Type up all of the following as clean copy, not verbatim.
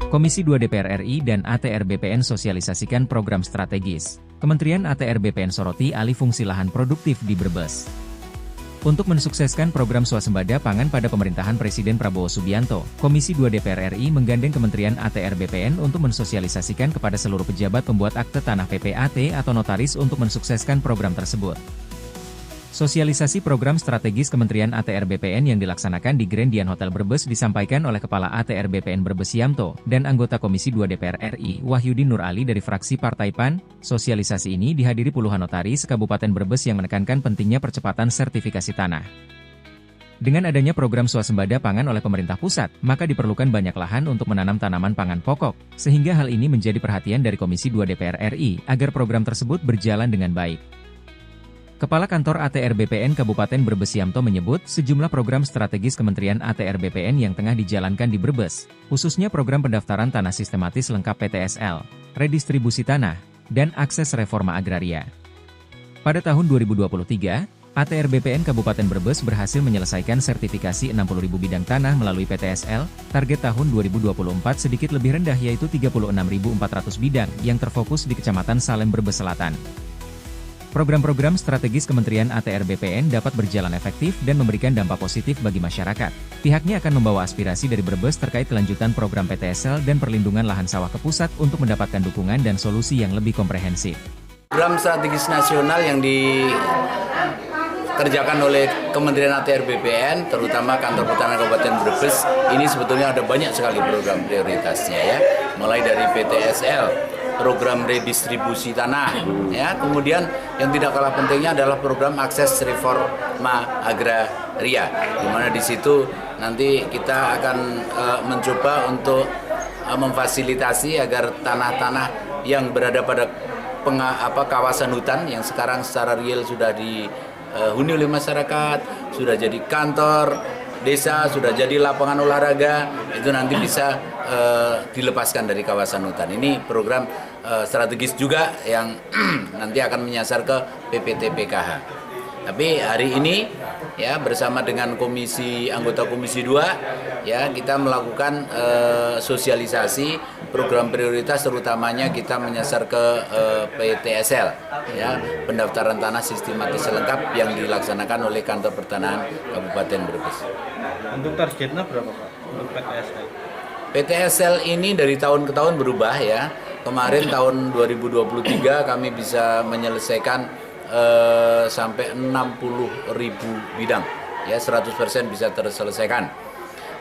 Komisi 2 DPR RI dan ATR BPN sosialisasikan program strategis. Kementerian ATR BPN soroti alih fungsi lahan produktif di Brebes. Untuk mensukseskan program swasembada pangan pada pemerintahan Presiden Prabowo Subianto, Komisi 2 DPR RI menggandeng Kementerian ATR BPN untuk mensosialisasikan kepada seluruh pejabat pembuat akte tanah PPAT atau notaris untuk mensukseskan program tersebut. Sosialisasi program strategis Kementerian ATR BPN yang dilaksanakan di Grand Dian Hotel Brebes disampaikan oleh Kepala ATR BPN Brebes Yamto dan anggota Komisi 2 DPR RI Wahyudin Nur Ali dari fraksi Partai PAN. Sosialisasi ini dihadiri puluhan notaris Kabupaten Brebes yang menekankan pentingnya percepatan sertifikasi tanah. Dengan adanya program swasembada pangan oleh pemerintah pusat, maka diperlukan banyak lahan untuk menanam tanaman pangan pokok, sehingga hal ini menjadi perhatian dari Komisi 2 DPR RI agar program tersebut berjalan dengan baik. Kepala Kantor ATR BPN Kabupaten Brebes Yamto menyebut sejumlah program strategis Kementerian ATR BPN yang tengah dijalankan di Brebes, khususnya program pendaftaran tanah sistematis lengkap PTSL, redistribusi tanah, dan akses reforma agraria. Pada tahun 2023, ATR BPN Kabupaten Brebes berhasil menyelesaikan sertifikasi 60.000 bidang tanah melalui PTSL, target tahun 2024 sedikit lebih rendah yaitu 36.400 bidang yang terfokus di Kecamatan Salem Brebes Selatan. Program-program strategis Kementerian ATR BPN dapat berjalan efektif dan memberikan dampak positif bagi masyarakat. Pihaknya akan membawa aspirasi dari Brebes terkait kelanjutan program PTSL dan perlindungan lahan sawah ke pusat untuk mendapatkan dukungan dan solusi yang lebih komprehensif. Program strategis nasional yang dikerjakan oleh Kementerian ATR BPN, terutama Kantor Pertanahan Kabupaten Brebes, ini sebetulnya ada banyak sekali program prioritasnya ya, mulai dari PTSL, program redistribusi tanah, ya. Kemudian yang tidak kalah pentingnya adalah program akses reforma agraria, di mana di situ nanti kita akan mencoba untuk memfasilitasi agar tanah-tanah yang berada pada kawasan hutan yang sekarang secara real sudah dihuni oleh masyarakat, sudah jadi kantor desa, sudah jadi lapangan olahraga, itu nanti bisa dilepaskan dari kawasan hutan. Ini program strategis juga yang nanti akan menyasar ke PPT PKH. Tapi hari ini ya bersama dengan anggota Komisi 2 ya kita melakukan sosialisasi program prioritas, terutamanya kita menyasar ke PTSL ya, pendaftaran tanah sistematis lengkap yang dilaksanakan oleh Kantor Pertanahan Kabupaten Brebes. Untuk targetnya berapa Pak untuk PTSL? PTSL ini dari tahun ke tahun berubah ya. Kemarin tahun 2023 kami bisa menyelesaikan sampai 60.000 bidang ya, 100% bisa terselesaikan.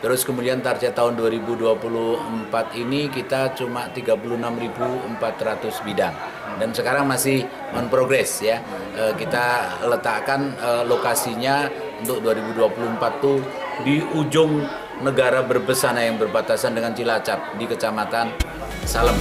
Terus kemudian target tahun 2024 ini kita cuma 36.400 bidang dan sekarang masih on progress ya. Kita letakkan lokasinya untuk 2024 tuh di ujung negara Brebes sana yang berbatasan dengan Cilacap di Kecamatan Salem.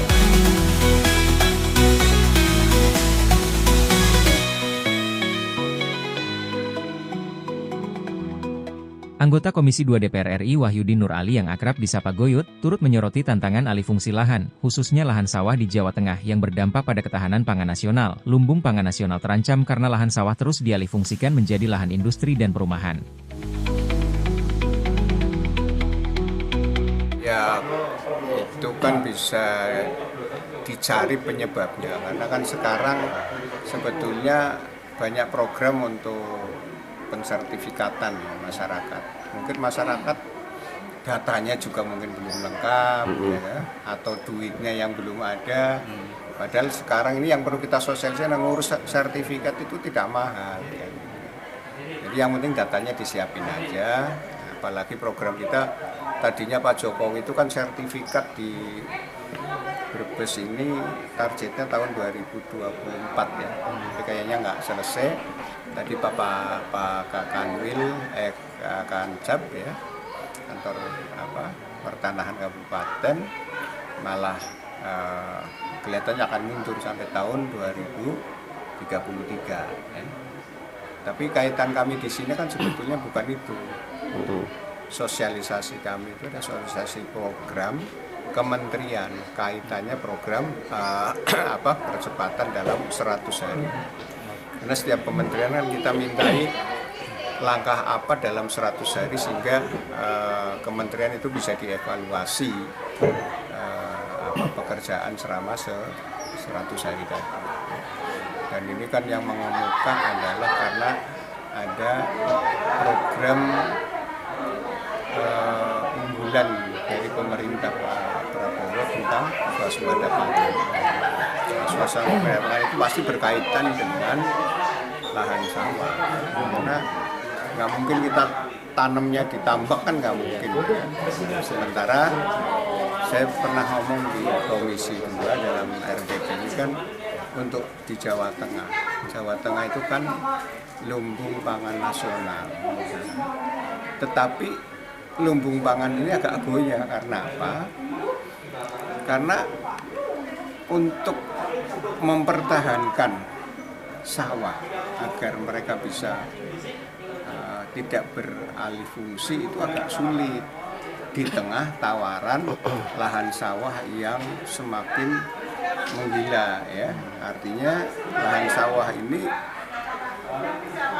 Anggota Komisi 2 DPR RI Wahyudin Nur Ali yang akrab disapa Goyut, turut menyoroti tantangan alih fungsi lahan, khususnya lahan sawah di Jawa Tengah yang berdampak pada ketahanan pangan nasional. Lumbung pangan nasional terancam karena lahan sawah terus dialih fungsikan menjadi lahan industri dan perumahan. Ya, itu kan bisa dicari penyebabnya, karena kan sekarang sebetulnya banyak program untuk pensertifikatan masyarakat. Mungkin masyarakat datanya juga mungkin belum lengkap, ya, atau duitnya yang belum ada. Padahal sekarang ini yang perlu kita sosialisasikan, ngurus sertifikat itu tidak mahal. Ya. Jadi yang penting datanya disiapin aja. Apalagi program kita tadinya Pak Jokowi itu kan sertifikat di Brebes ini targetnya tahun 2024 ya. Tapi kayaknya nggak selesai. Tadi Pak Kanwil, Kanjab ya, kantor pertanahan kabupaten malah kelihatannya akan mundur sampai tahun 2033. Ya. Tapi kaitan kami di sini kan sebetulnya bukan itu. Sosialisasi kami itu ada sosialisasi program kementerian, kaitannya program percepatan dalam 100 hari. Karena setiap kementerian kan kita mintai langkah apa dalam 100 hari sehingga kementerian itu bisa dievaluasi pekerjaan selama 100 hari tadi. Dan ini kan yang mengemuka adalah karena ada program unggulan dari pemerintah Pak Prabowo tentang swasembada pangan. Swasembada pangan itu pasti berkaitan dengan lahan sawah, karena nggak mungkin kita tanamnya di tambak kan nggak mungkin. Sementara saya pernah ngomong di Komisi 2 dalam RDP ini kan untuk di Jawa Tengah. Jawa Tengah itu kan lumbung pangan nasional. Tetapi lumbung pangan ini agak goyah karena apa? Karena untuk mempertahankan sawah agar mereka bisa tidak beralih fungsi itu agak sulit di tengah tawaran lahan sawah yang semakin menggila ya. Artinya lahan sawah ini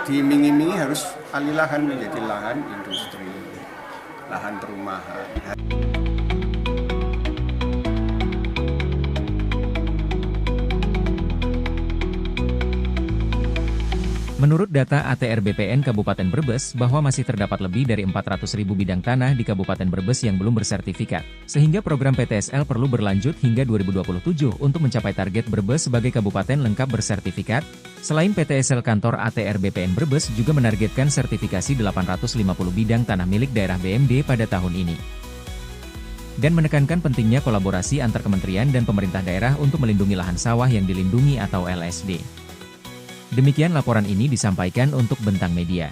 diiming-imingi harus alih lahan menjadi lahan industri, lahan perumahan. Menurut data ATR BPN Kabupaten Brebes bahwa masih terdapat lebih dari 400.000 bidang tanah di Kabupaten Brebes yang belum bersertifikat, sehingga program PTSL perlu berlanjut hingga 2027 untuk mencapai target Brebes sebagai kabupaten lengkap bersertifikat. Selain PTSL, kantor ATR BPN Brebes juga menargetkan sertifikasi 850 bidang tanah milik daerah BMD pada tahun ini. Dan menekankan pentingnya kolaborasi antar kementerian dan pemerintah daerah untuk melindungi lahan sawah yang dilindungi atau LSD. Demikian laporan ini disampaikan untuk Bentang Media.